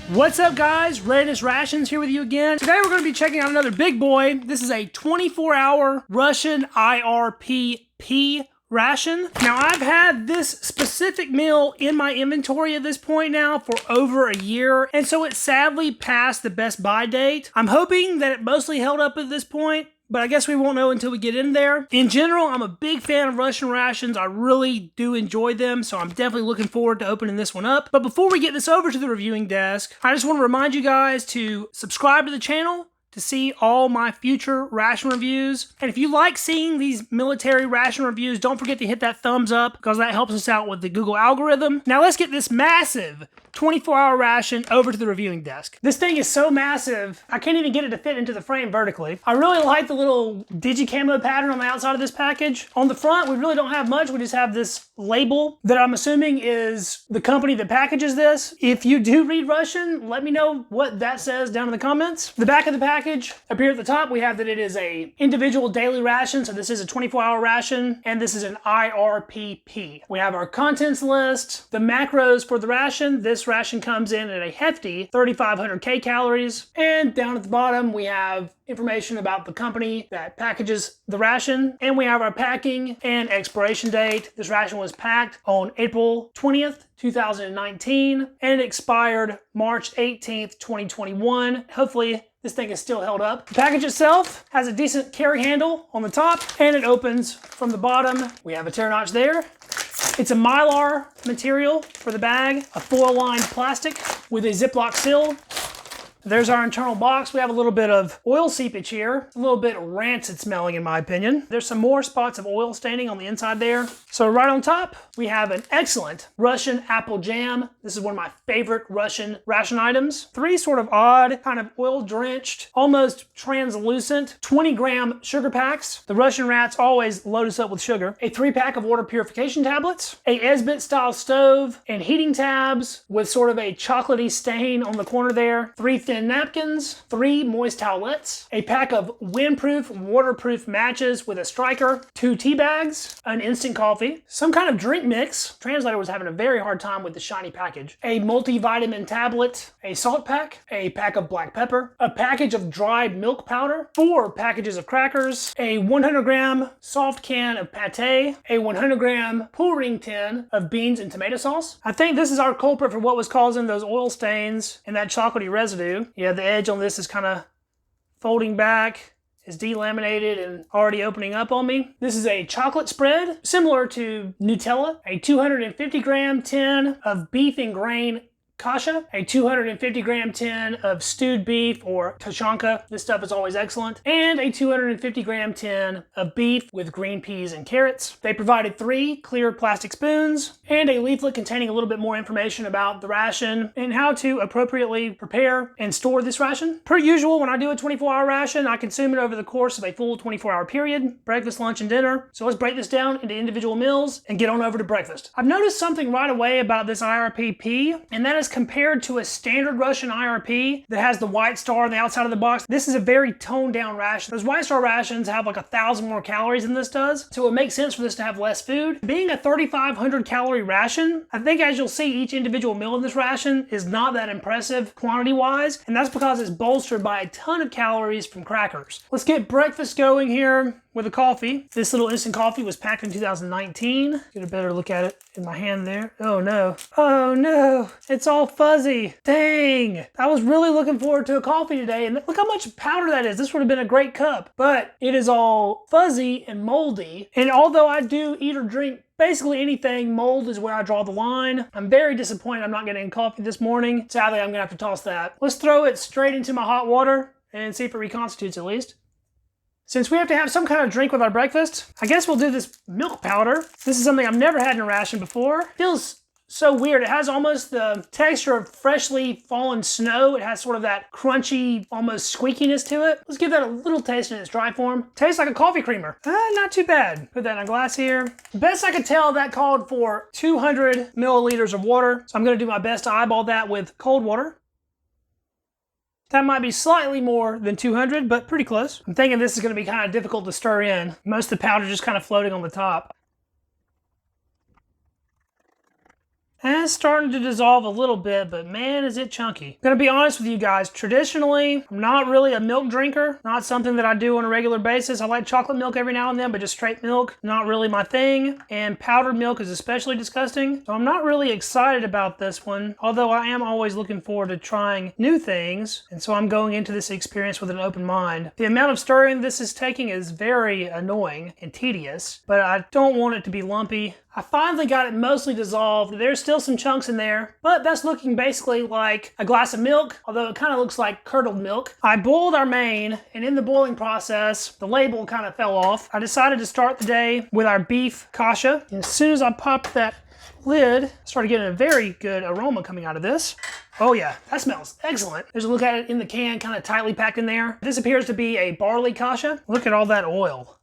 What's up, guys? Readiness Rations here with you again. Today we're going to be checking out another big boy. This is a 24-hour Russian IRP-P ration. Now, I've had this specific meal in my inventory at this point now for over a year, and so it sadly passed the best buy date. I'm hoping that it mostly held up at this point, but I guess we won't know until we get in there. In general, I'm a big fan of Russian rations. I really do enjoy them, so I'm definitely looking forward to opening this one up. But before we get this over to the reviewing desk, I just want to remind you guys to subscribe to the channel to see all my future ration reviews. And if you like seeing these military ration reviews, don't forget to hit that thumbs up because that helps us out with the Google algorithm. Now let's get this massive 24-hour ration over to the reviewing desk. This thing is so massive, I can't even get it to fit into the frame vertically. I really like the little digi-camo pattern on the outside of this package. On the front, we really don't have much. We just have this label that I'm assuming is the company that packages this. If you do read Russian, let me know what that says down in the comments. The back of the package, up here at the top, we have that it is a individual daily ration. So this is a 24-hour ration, and this is an IRP-P. We have our contents list, the macros for the ration. This ration comes in at a hefty 3,500 kcals. And down at the bottom, we have information about the company that packages the ration. And we have our packing and expiration date. This ration was packed on April 20th, 2019, and it expired March 18th, 2021. Hopefully, this thing is still held up. The package itself has a decent carry handle on the top, and it opens from the bottom. We have a tear notch there. It's a Mylar material for the bag, a foil-lined plastic with a Ziploc seal. There's our internal box. We have a little bit of oil seepage here. It's a little bit rancid smelling in my opinion. There's some more spots of oil staining on the inside there. So right on top, we have an excellent Russian apple jam. This is one of my favorite Russian ration items. 3 sort of odd, kind of oil-drenched, almost translucent 20-gram sugar packs. The Russian rats always load us up with sugar. A 3-pack of water purification tablets, a Esbit-style stove, and heating tabs with sort of a chocolatey stain on the corner there. 3 thin napkins, 3 moist towelettes, a pack of windproof, waterproof matches with a striker, 2 tea bags, an instant coffee, some kind of drink mix. Translator was having a very hard time with the shiny package. A multivitamin tablet, a salt pack, a pack of black pepper, a package of dried milk powder, 4 packages of crackers, a 100-gram soft can of pate, a 100-gram pull ring tin of beans and tomato sauce. I think this is our culprit for what was causing those oil stains and that chocolatey residue. Yeah, the edge on this is kind of folding back, is delaminated and already opening up on me. This is a chocolate spread, similar to Nutella, a 250-gram tin of beef and grain kasha, a 250-gram tin of stewed beef or tashanka. This stuff is always excellent. And a 250-gram tin of beef with green peas and carrots. They provided 3 clear plastic spoons and a leaflet containing a little bit more information about the ration and how to appropriately prepare and store this ration. Per usual, when I do a 24-hour ration, I consume it over the course of a full 24-hour period, breakfast, lunch, and dinner. So let's break this down into individual meals and get on over to breakfast. I've noticed something right away about this IRP-P, and that is compared to a standard Russian IRP that has the white star on the outside of the box. This is a very toned down ration. Those white star rations have like 1,000 more calories than this does, so it makes sense for this to have less food. Being a 3,500 calorie ration, I think as you'll see, each individual meal in this ration is not that impressive quantity wise, and that's because it's bolstered by a ton of calories from crackers. Let's get breakfast going here with a coffee. This little instant coffee was packed in 2019. Get a better look at it in my hand there. Oh no. Oh no. It's all fuzzy. Dang. I was really looking forward to a coffee today, and look how much powder that is. This would have been a great cup, but it is all fuzzy and moldy. And although I do eat or drink basically anything, mold is where I draw the line. I'm very disappointed I'm not getting coffee this morning. Sadly, I'm gonna have to toss that. Let's throw it straight into my hot water and see if it reconstitutes at least. Since we have to have some kind of drink with our breakfast, I guess we'll do this milk powder. This is something I've never had in a ration before. Feels so weird. It has almost the texture of freshly fallen snow. It has sort of that crunchy, almost squeakiness to it. Let's give that a little taste in its dry form. Tastes like a coffee creamer. Not too bad. Put that in a glass here. Best I could tell, that called for 200 milliliters of water. So I'm gonna do my best to eyeball that with cold water. That might be slightly more than 200, but pretty close. I'm thinking this is going to be kind of difficult to stir in. Most of the powder just kind of floating on the top. And it's starting to dissolve a little bit, but man, is it chunky. Gonna be honest with you guys, traditionally, I'm not really a milk drinker. Not something that I do on a regular basis. I like chocolate milk every now and then, but just straight milk, not really my thing. And powdered milk is especially disgusting. So I'm not really excited about this one, although I am always looking forward to trying new things. And so I'm going into this experience with an open mind. The amount of stirring this is taking is very annoying and tedious, but I don't want it to be lumpy. I finally got it mostly dissolved. There's still some chunks in there, but that's looking basically like a glass of milk, although it kind of looks like curdled milk. I boiled our main, and in the boiling process, the label kind of fell off. I decided to start the day with our beef kasha. And as soon as I popped that lid, I started getting a very good aroma coming out of this. Oh yeah, that smells excellent. There's a look at it in the can, kind of tightly packed in there. This appears to be a barley kasha. Look at all that oil.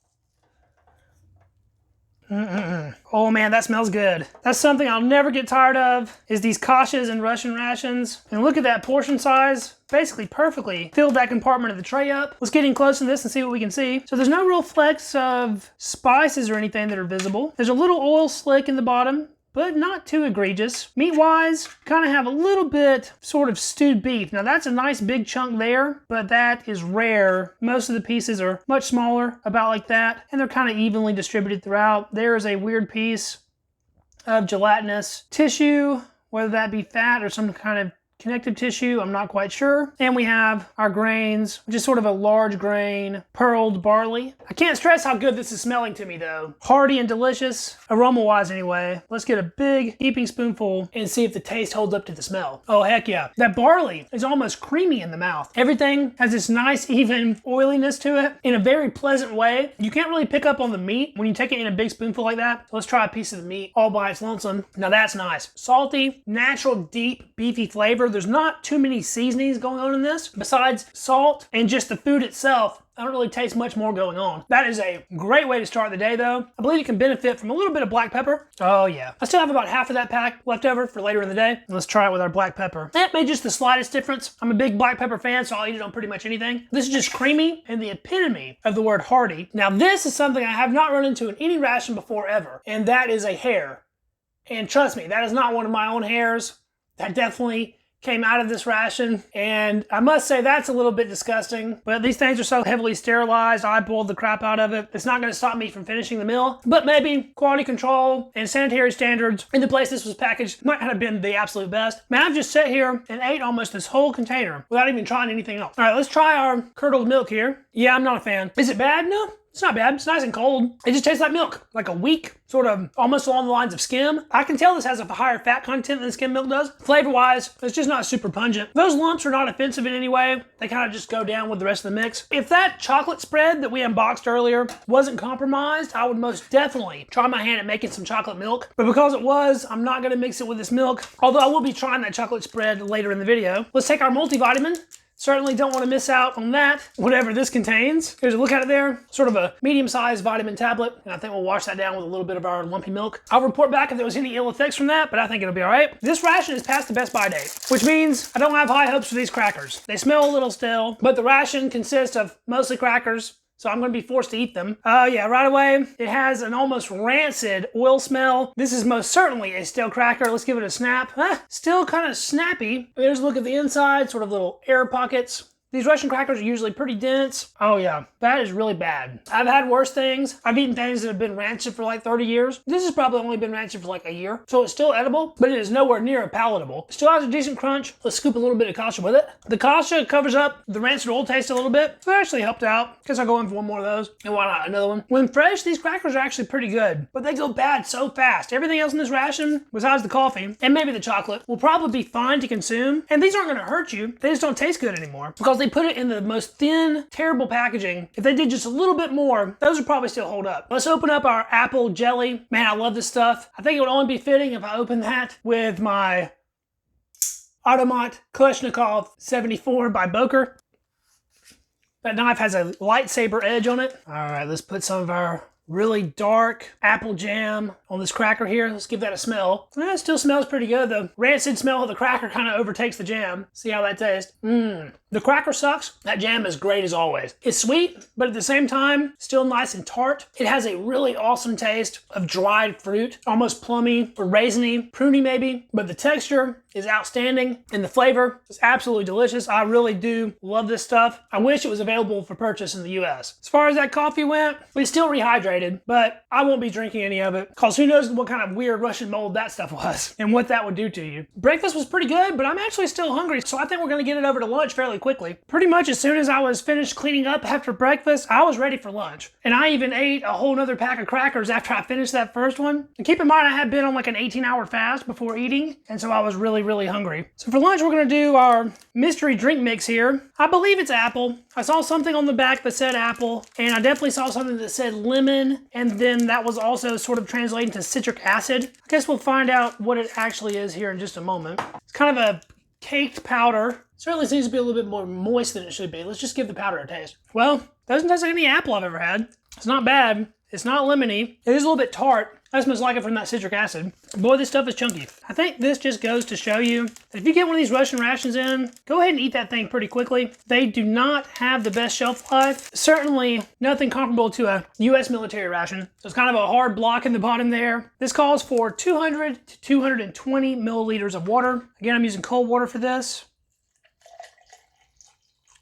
Oh man, that smells good. That's something I'll never get tired of, is these kashas and Russian rations. And look at that portion size. Basically perfectly filled that compartment of the tray up. Let's get in close to this and see what we can see. So there's no real flecks of spices or anything that are visible. There's a little oil slick in the bottom, but not too egregious. Meat-wise, kind of have a little bit sort of stewed beef. Now that's a nice big chunk there, but that is rare. Most of the pieces are much smaller, about like that, and they're kind of evenly distributed throughout. There is a weird piece of gelatinous tissue, whether that be fat or some kind of connective tissue, I'm not quite sure. And we have our grains, which is sort of a large grain pearled barley. I can't stress how good this is smelling to me though. Hearty and delicious, aroma-wise anyway. Let's get a big heaping spoonful and see if the taste holds up to the smell. Oh heck yeah. That barley is almost creamy in the mouth. Everything has this nice even oiliness to it in a very pleasant way. You can't really pick up on the meat when you take it in a big spoonful like that. So let's try a piece of the meat all by its lonesome. Now that's nice. Salty, natural, deep, beefy flavor. There's not too many seasonings going on in this. Besides salt and just the food itself, I don't really taste much more going on. That is a great way to start the day though. I believe you can benefit from a little bit of black pepper. Oh yeah. I still have about half of that pack left over for later in the day. Let's try it with our black pepper. That made just the slightest difference. I'm a big black pepper fan, so I'll eat it on pretty much anything. This is just creamy and the epitome of the word hearty. Now this is something I have not run into in any ration before ever, and that is a hair. And trust me, that is not one of my own hairs. That definitely came out of this ration, and I must say that's a little bit disgusting, but these things are so heavily sterilized. I boiled the crap out of it. It's not going to stop me from finishing the meal, but maybe quality control and sanitary standards in the place this was packaged might not have been the absolute best. Man, I've just sat here and ate almost this whole container without even trying anything else. All right, let's try our curdled milk here. Yeah, I'm not a fan. Is it bad? No. It's not bad. It's nice and cold. It just tastes like milk, like a weak, sort of almost along the lines of skim. I can tell this has a higher fat content than skim milk does. Flavor-wise, it's just not super pungent. Those lumps are not offensive in any way. They kind of just go down with the rest of the mix. If that chocolate spread that we unboxed earlier wasn't compromised, I would most definitely try my hand at making some chocolate milk. But because it was, I'm not going to mix it with this milk, although I will be trying that chocolate spread later in the video. Let's take our multivitamin. Certainly don't want to miss out on that, whatever this contains. Here's a look at it there. Sort of a medium-sized vitamin tablet, and I think we'll wash that down with a little bit of our lumpy milk. I'll report back if there was any ill effects from that, but I think it'll be all right. This ration is past the best by date, which means I don't have high hopes for these crackers. They smell a little stale, but the ration consists of mostly crackers, so I'm going to be forced to eat them. Oh yeah, right away, it has an almost rancid oil smell. This is most certainly a stale cracker. Let's give it a snap. Still kind of snappy. There's a look at the inside, sort of little air pockets. These Russian crackers are usually pretty dense. Oh yeah, that is really bad. I've had worse things. I've eaten things that have been rancid for like 30 years. This has probably only been rancid for like a year. So it's still edible, but it is nowhere near palatable. It still has a decent crunch. Let's scoop a little bit of kasha with it. The kasha covers up the rancid oil taste a little bit. So that actually helped out. Guess I'll go in for one more of those. And why not another one? When fresh, these crackers are actually pretty good, but they go bad so fast. Everything else in this ration, besides the coffee and maybe the chocolate, will probably be fine to consume. And these aren't gonna hurt you. They just don't taste good anymore because they put it in the most thin, terrible packaging. If they did just a little bit more, those would probably still hold up. Let's open up our apple jelly. Man, I love this stuff. I think it would only be fitting if I open that with my Automat Kalashnikov 74 by Boker. That knife has a lightsaber edge on it. All right, let's put some of our really dark apple jam on this cracker here. Let's give that a smell. It still smells pretty good. The rancid smell of the cracker kind of overtakes the jam. See how that tastes. The cracker sucks. That jam is great as always. It's sweet, but at the same time, still nice and tart. It has a really awesome taste of dried fruit, almost plummy or raisiny, pruny maybe, but the texture is outstanding and the flavor is absolutely delicious. I really do love this stuff. I wish it was available for purchase in the US. As far as that coffee went, it's still rehydrated, but I won't be drinking any of it because who knows what kind of weird Russian mold that stuff was and what that would do to you. Breakfast was pretty good, but I'm actually still hungry, so I think we're gonna get it over to lunch fairly quickly. Pretty much as soon as I was finished cleaning up after breakfast, I was ready for lunch. And I even ate a whole nother pack of crackers after I finished that first one. And keep in mind, I had been on like an 18-hour fast before eating, and so I was really hungry. So for lunch, we're gonna do our mystery drink mix here. I believe it's apple. I saw something on the back that said apple, and I definitely saw something that said lemon, and then that was also sort of translating to citric acid. I guess we'll find out what it actually is here in just a moment. It's kind of a caked powder. Certainly seems to be a little bit more moist than it should be. Let's just give the powder a taste. Well, doesn't taste like any apple I've ever had. It's not bad. It's not lemony. It is a little bit tart. I smells like it from that citric acid. Boy, this stuff is chunky. I think this just goes to show you that if you get one of these Russian rations in, go ahead and eat that thing pretty quickly. They do not have the best shelf life. Certainly nothing comparable to a US military ration. So it's kind of a hard block in the bottom there. This calls for 200 to 220 milliliters of water. Again, I'm using cold water for this.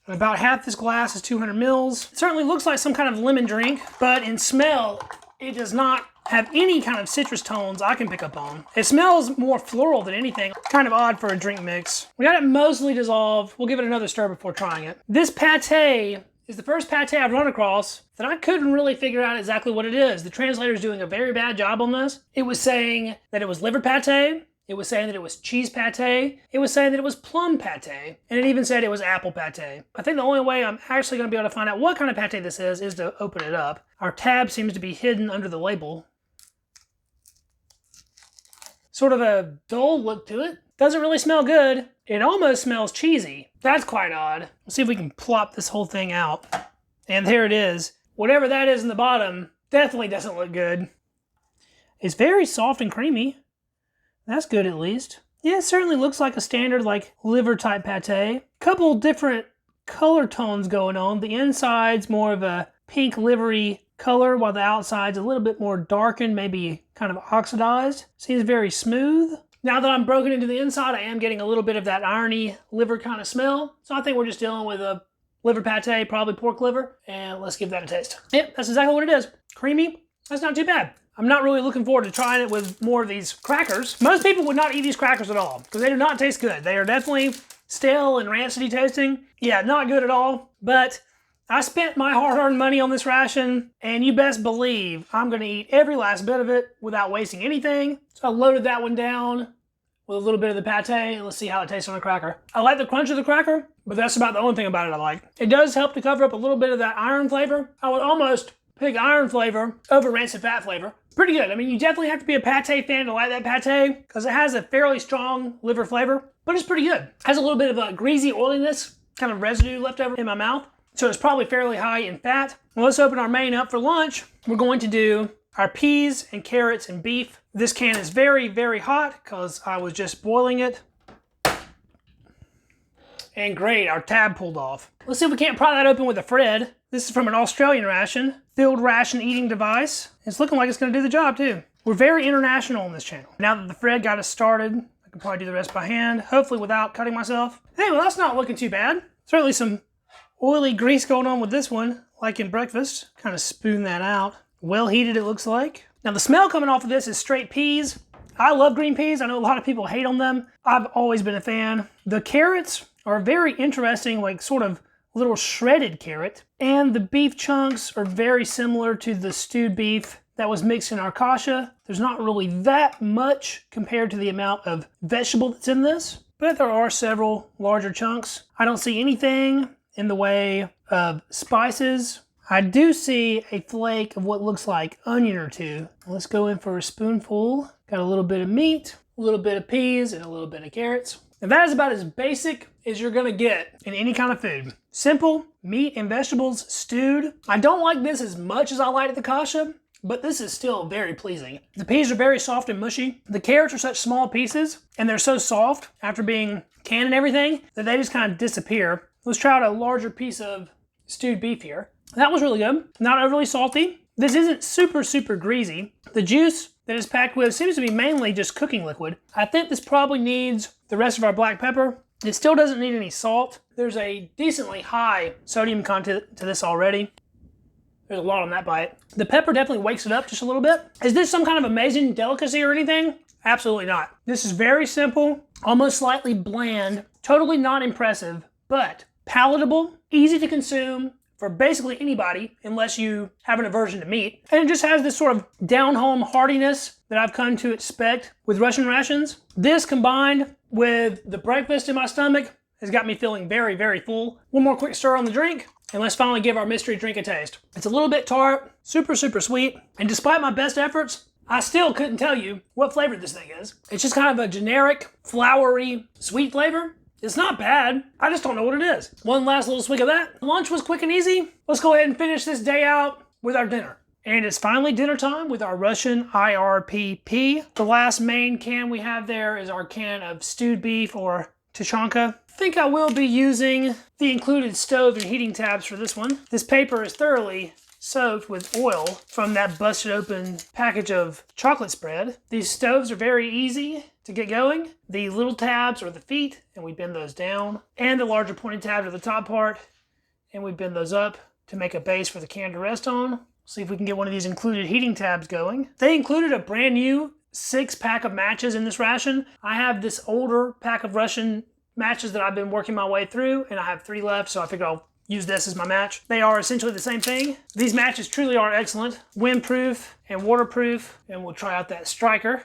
And about half this glass is 200 mils. It certainly looks like some kind of lemon drink, but in smell, it does not have any kind of citrus tones I can pick up on. It smells more floral than anything. Kind of odd for a drink mix. We got it mostly dissolved. We'll give it another stir before trying it. This pate is the first pate I've run across that I couldn't really figure out exactly what it is. The translator's doing a very bad job on this. It was saying that it was liver pate. It was saying that it was cheese pate. It was saying that it was plum pate. And it even said it was apple pate. I think the only way I'm actually going to be able to find out what kind of pate this is to open it up. Our tab seems to be hidden under the label. Sort of a dull look to it. Doesn't really smell good. It almost smells cheesy. That's quite odd. Let's see if we can plop this whole thing out. And there it is. Whatever that is in the bottom definitely doesn't look good. It's very soft and creamy. That's good at least. Yeah, it certainly looks like a standard like liver type pate. Couple different color tones going on. The inside's more of a pink livery color while the outside's a little bit more darkened, maybe kind of oxidized. Seems very smooth. Now that I'm broken into the inside, I am getting a little bit of that irony liver kind of smell. So I think we're just dealing with a liver pate, probably pork liver, and let's give that a taste. Yep, that's exactly what it is. Creamy. That's not too bad. I'm not really looking forward to trying it with more of these crackers. Most people would not eat these crackers at all because they do not taste good. They are definitely stale and rancidy tasting. Yeah, not good at all. But I spent my hard-earned money on this ration, and you best believe I'm going to eat every last bit of it without wasting anything. So I loaded that one down with a little bit of the pate, and let's see how it tastes on a cracker. I like the crunch of the cracker, but that's about the only thing about it I like. It does help to cover up a little bit of that iron flavor. I would almost pick iron flavor over rancid fat flavor. Pretty good. I mean, you definitely have to be a pate fan to like that pate because it has a fairly strong liver flavor, but it's pretty good. Has a little bit of a greasy oiliness, kind of residue left over in my mouth. So it's probably fairly high in fat. Well, let's open our main up for lunch. We're going to do our peas and carrots and beef. This can is very hot because I was just boiling it. And great, our tab pulled off. Let's see if we can't pry that open with a Fred. This is from an Australian ration, field ration eating device. It's looking like it's gonna do the job too. We're very international on this channel. Now that the Fred got us started, I can probably do the rest by hand, hopefully without cutting myself. Hey, well that's not looking too bad. Certainly some oily grease going on with this one, like in breakfast. Kind of spoon that out. Well heated it looks like. Now the smell coming off of this is straight peas. I love green peas. I know a lot of people hate on them. I've always been a fan. The carrots are very interesting, like sort of little shredded carrot. And the beef chunks are very similar to the stewed beef that was mixed in our kasha. There's not really that much compared to the amount of vegetable that's in this, but there are several larger chunks. I don't see anything in the way of spices. I do see a flake of what looks like onion or two. Let's go in for a spoonful. Got a little bit of meat, a little bit of peas, and a little bit of carrots. And that is about as basic as you're gonna get in any kind of food. Simple, meat and vegetables stewed. I don't like this as much as I like the kasha, but this is still very pleasing. The peas are very soft and mushy. The carrots are such small pieces, and they're so soft after being canned and everything, that they just kind of disappear. Let's try out a larger piece of stewed beef here. That was really good. Not overly salty. This isn't super, super greasy. The juice that it's packed with seems to be mainly just cooking liquid. I think this probably needs the rest of our black pepper. It still doesn't need any salt. There's a decently high sodium content to this already. There's a lot on that bite. The pepper definitely wakes it up just a little bit. Is this some kind of amazing delicacy or anything? Absolutely not. This is very simple, almost slightly bland, totally not impressive, but palatable, easy to consume for basically anybody, unless you have an aversion to meat. And it just has this sort of down-home heartiness that I've come to expect with Russian rations. This combined with the breakfast in my stomach has got me feeling very, very full. One more quick stir on the drink, and let's finally give our mystery drink a taste. It's a little bit tart, super, super sweet, and despite my best efforts, I still couldn't tell you what flavor this thing is. It's just kind of a generic, flowery, sweet flavor. It's not bad. I just don't know what it is. One last little swig of that. Lunch was quick and easy. Let's go ahead and finish this day out with our dinner. And it's finally dinner time with our Russian IRP-P. The last main can we have there is our can of stewed beef or tushonka. I think I will be using the included stove and heating tabs for this one. This paper is thoroughly soaked with oil from that busted open package of chocolate spread. These stoves are very easy to get going. The little tabs are the feet, and we bend those down. And the larger pointing tabs are the top part, and we bend those up to make a base for the can to rest on. See if we can get one of these included heating tabs going. They included a brand new 6-pack of matches in this ration. I have this older pack of Russian matches that I've been working my way through, and I have 3 left, so I figured I'll use this as my match. They are essentially the same thing. These matches truly are excellent, windproof and waterproof, and we'll try out that striker.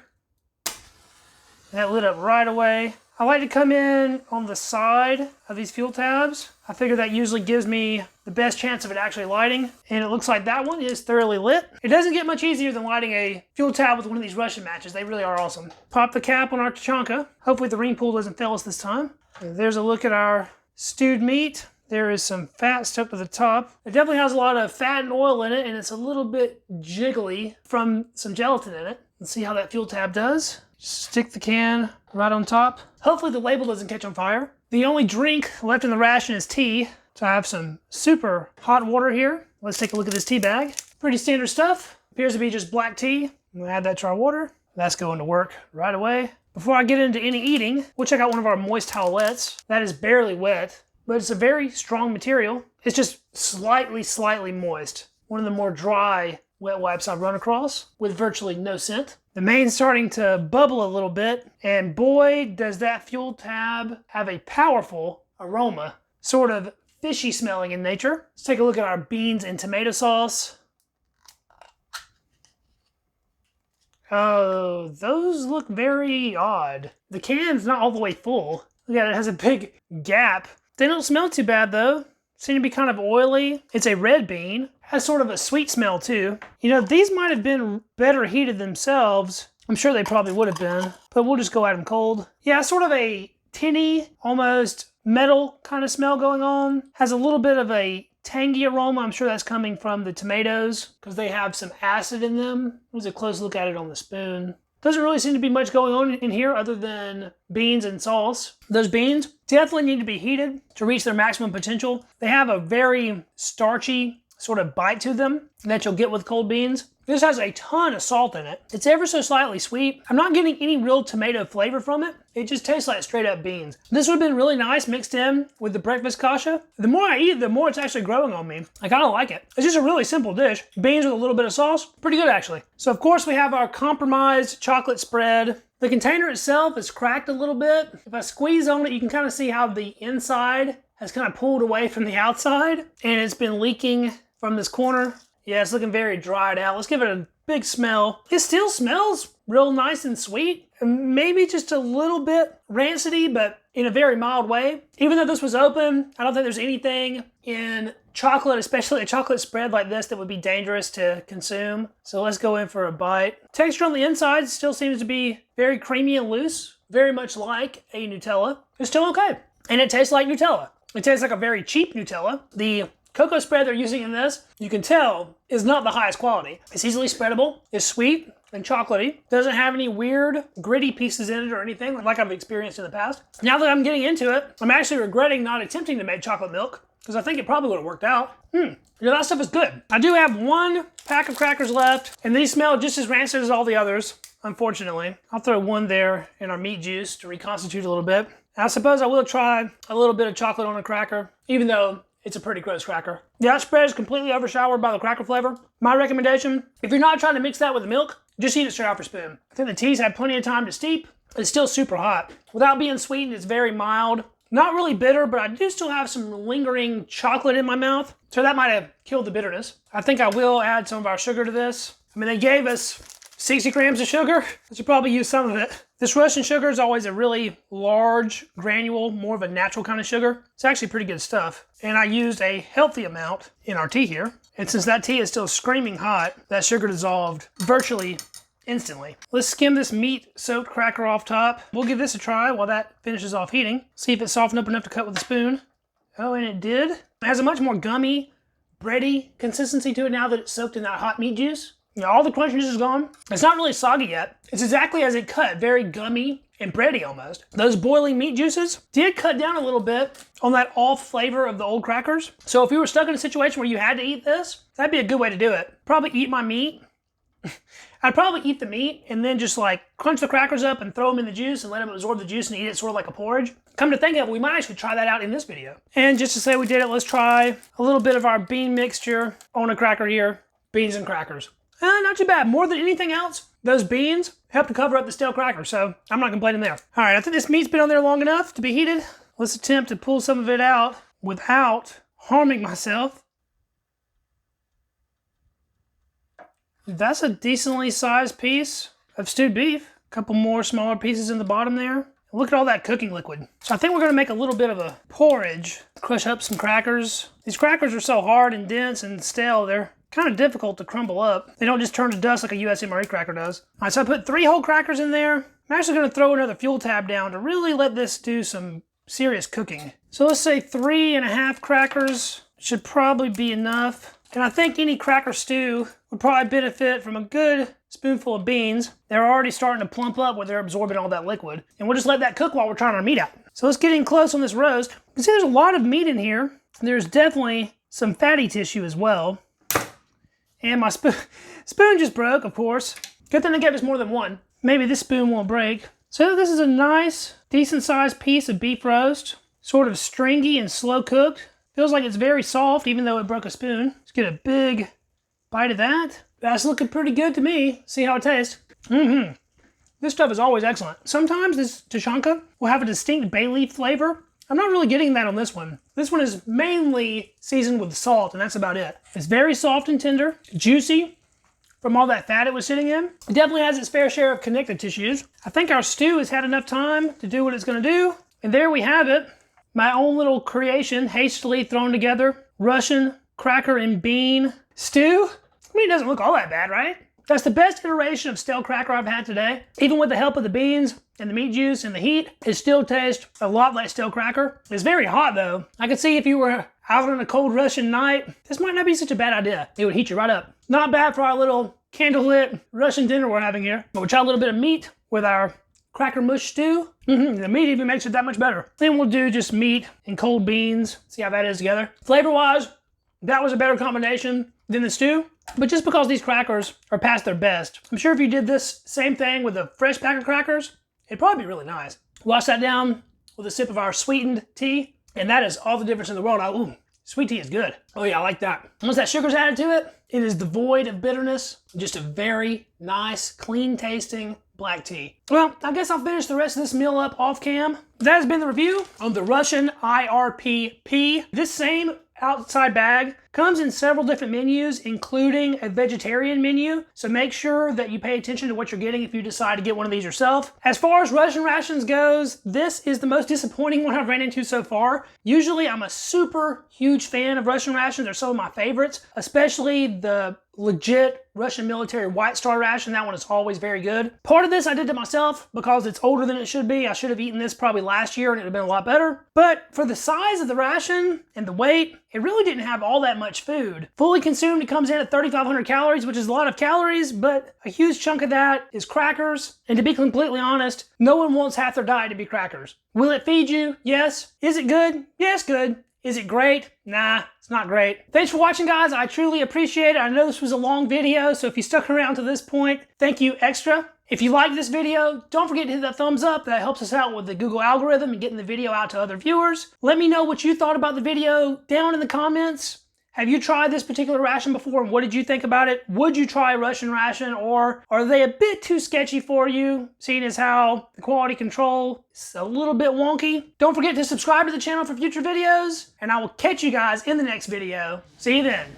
That lit up right away. I like to come in on the side of these fuel tabs. I figure that usually gives me the best chance of it actually lighting, and it looks like that one is thoroughly lit. It doesn't get much easier than lighting a fuel tab with one of these Russian matches. They really are awesome. Pop the cap on our tushonka. Hopefully the ring pull doesn't fail us this time. There's a look at our stewed meat. There is some fat stuck to the top. It definitely has a lot of fat and oil in it, and it's a little bit jiggly from some gelatin in it. Let's see how that fuel tab does. Stick the can right on top. Hopefully the label doesn't catch on fire. The only drink left in the ration is tea. So I have some super hot water here. Let's take a look at this tea bag. Pretty standard stuff. Appears to be just black tea. I'm gonna add that to our water. That's going to work right away. Before I get into any eating, we'll check out one of our moist towelettes. That is barely wet, but it's a very strong material. It's just slightly moist. One of the more dry wet wipes I've run across with virtually no scent. The main's starting to bubble a little bit, and boy, does that fuel tab have a powerful aroma, sort of fishy smelling in nature. Let's take a look at our beans and tomato sauce. Oh, those look very odd. The can's not all the way full. Look at it, it has a big gap. They don't smell too bad though. Seem to be kind of oily. It's a red bean. Has sort of a sweet smell too. You know, these might have been better heated themselves. I'm sure they probably would have been, but we'll just go at them cold. Yeah, sort of a tinny, almost metal kind of smell going on. Has a little bit of a tangy aroma. I'm sure that's coming from the tomatoes because they have some acid in them. Here's a close look at it on the spoon. Doesn't really seem to be much going on in here other than beans and sauce. Those beans definitely need to be heated to reach their maximum potential. They have a very starchy sort of bite to them that you'll get with cold beans. This has a ton of salt in it. It's ever so slightly sweet. I'm not getting any real tomato flavor from it. It just tastes like straight up beans. This would have been really nice mixed in with the breakfast kasha. The more I eat, the more it's actually growing on me. I kind of like it. It's just a really simple dish. Beans with a little bit of sauce. Pretty good actually. So of course we have our compromised chocolate spread. The container itself is cracked a little bit. If I squeeze on it, you can kind of see how the inside has kind of pulled away from the outside and it's been leaking from this corner. Yeah, it's looking very dried out. Let's give it a big smell. It still smells real nice and sweet. Maybe just a little bit rancidy, but in a very mild way. Even though this was open, I don't think there's anything in chocolate, especially a chocolate spread like this, that would be dangerous to consume. So let's go in for a bite. Texture on the inside still seems to be very creamy and loose, very much like a Nutella. It's still okay. And it tastes like Nutella. It tastes like a very cheap Nutella. The cocoa spread they're using in this, you can tell, is not the highest quality. It's easily spreadable, it's sweet and chocolatey, doesn't have any weird gritty pieces in it or anything like I've experienced in the past. Now that I'm getting into it, I'm actually regretting not attempting to make chocolate milk because I think it probably would have worked out. Yeah, that stuff is good. I do have one pack of crackers left, and these smell just as rancid as all the others, unfortunately. I'll throw one there in our meat juice to reconstitute a little bit. I suppose I will try a little bit of chocolate on a cracker, even though it's a pretty gross cracker. That spread is completely overshadowed by the cracker flavor. My recommendation, if you're not trying to mix that with the milk, just eat it straight off your spoon. I think the tea's had plenty of time to steep. It's still super hot. Without being sweetened, it's very mild. Not really bitter, but I do still have some lingering chocolate in my mouth, so that might have killed the bitterness. I think I will add some of our sugar to this. I mean, they gave us 60 grams of sugar. I should probably use some of it. This Russian sugar is always a really large granule, more of a natural kind of sugar. It's actually pretty good stuff. And I used a healthy amount in our tea here. And since that tea is still screaming hot, that sugar dissolved virtually instantly. Let's skim this meat-soaked cracker off top. We'll give this a try while that finishes off heating. See if it softened up enough to cut with a spoon. Oh, and it did. It has a much more gummy, bready consistency to it now that it's soaked in that hot meat juice. You know, all the crunchiness is gone. It's not really soggy yet. It's exactly as it cut, very gummy and bready almost. Those boiling meat juices did cut down a little bit on that off flavor of the old crackers. So if you were stuck in a situation where you had to eat this, that'd be a good way to do it. Probably eat my meat. I'd probably eat the meat and then just like crunch the crackers up and throw them in the juice and let them absorb the juice and eat it sort of like a porridge. Come to think of it, we might actually try that out in this video. And just to say we did it, let's try a little bit of our bean mixture on a cracker here. Beans and crackers. Not too bad. More than anything else, those beans help to cover up the stale cracker, so I'm not complaining there. All right, I think this meat's been on there long enough to be heated. Let's attempt to pull some of it out without harming myself. That's a decently sized piece of stewed beef. A couple more smaller pieces in the bottom there. Look at all that cooking liquid. So I think we're gonna make a little bit of a porridge. Crush up some crackers. These crackers are so hard and dense and stale, they're kind of difficult to crumble up. They don't just turn to dust like a US MRE cracker does. All right, so I put 3 whole crackers in there. I'm actually gonna throw another fuel tab down to really let this do some serious cooking. So let's say 3.5 crackers should probably be enough. And I think any cracker stew would probably benefit from a good spoonful of beans. They're already starting to plump up where they're absorbing all that liquid. And we'll just let that cook while we're trying our meat out. So let's get in close on this roast. You can see there's a lot of meat in here. There's definitely some fatty tissue as well. And my spoon just broke, of course. Good thing they gave us more than one. Maybe this spoon won't break. So this is a nice, decent sized piece of beef roast. Sort of stringy and slow cooked. Feels like it's very soft even though it broke a spoon. Let's get a big bite of that. That's looking pretty good to me. See how it tastes. This stuff is always excellent. Sometimes this Tushanka will have a distinct bay leaf flavor. I'm not really getting that on this one. This one is mainly seasoned with salt, and that's about it. It's very soft and tender, juicy from all that fat it was sitting in. It definitely has its fair share of connective tissues. I think our stew has had enough time to do what it's gonna do. And there we have it. My own little creation, hastily thrown together. Russian cracker and bean stew. I mean, it doesn't look all that bad, right? That's the best iteration of stale cracker I've had today. Even with the help of the beans and the meat juice and the heat, it still tastes a lot like stale cracker. It's very hot though. I could see if you were out on a cold Russian night, this might not be such a bad idea. It would heat you right up. Not bad for our little candlelit Russian dinner we're having here. But we'll try a little bit of meat with our cracker mush stew. The meat even makes it that much better. Then we'll do just meat and cold beans. See how that is together. Flavor-wise, that was a better combination than the stew. But just because these crackers are past their best, I'm sure if you did this same thing with a fresh pack of crackers, it'd probably be really nice. Wash that down with a sip of our sweetened tea, and that is all the difference in the world. Ooh, sweet tea is good. Oh yeah, I like that. Once that sugar's added to it, it is devoid of bitterness. Just a very nice, clean tasting black tea. Well, I guess I'll finish the rest of this meal up off cam. That has been the review on the Russian IRP-P. This same outside bag Comes in several different menus, including a vegetarian menu, so make sure that you pay attention to what you're getting if you decide to get one of these yourself. As far as Russian rations goes, this is the most disappointing one I've ran into so far. Usually I'm a super huge fan of Russian rations. They're some of my favorites, especially the legit Russian Military White Star ration. That one is always very good. Part of this I did to myself because it's older than it should be. I should have eaten this probably last year and it would have been a lot better. But for the size of the ration and the weight, it really didn't have all that much food. Fully consumed, it comes in at 3,500 calories, which is a lot of calories, but a huge chunk of that is crackers. And to be completely honest, no one wants half their diet to be crackers. Will it feed you? Yes. Is it good? Yes, good. Is it great? Nah, it's not great. Thanks for watching, guys. I truly appreciate it. I know this was a long video, so if you stuck around to this point, thank you extra. If you liked this video, don't forget to hit that thumbs up. That helps us out with the Google algorithm and getting the video out to other viewers. Let me know what you thought about the video down in the comments. Have you tried this particular ration before, and what did you think about it? Would you try a Russian ration, or are they a bit too sketchy for you, seeing as how the quality control is a little bit wonky? Don't forget to subscribe to the channel for future videos, and I will catch you guys in the next video. See you then.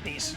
Peace.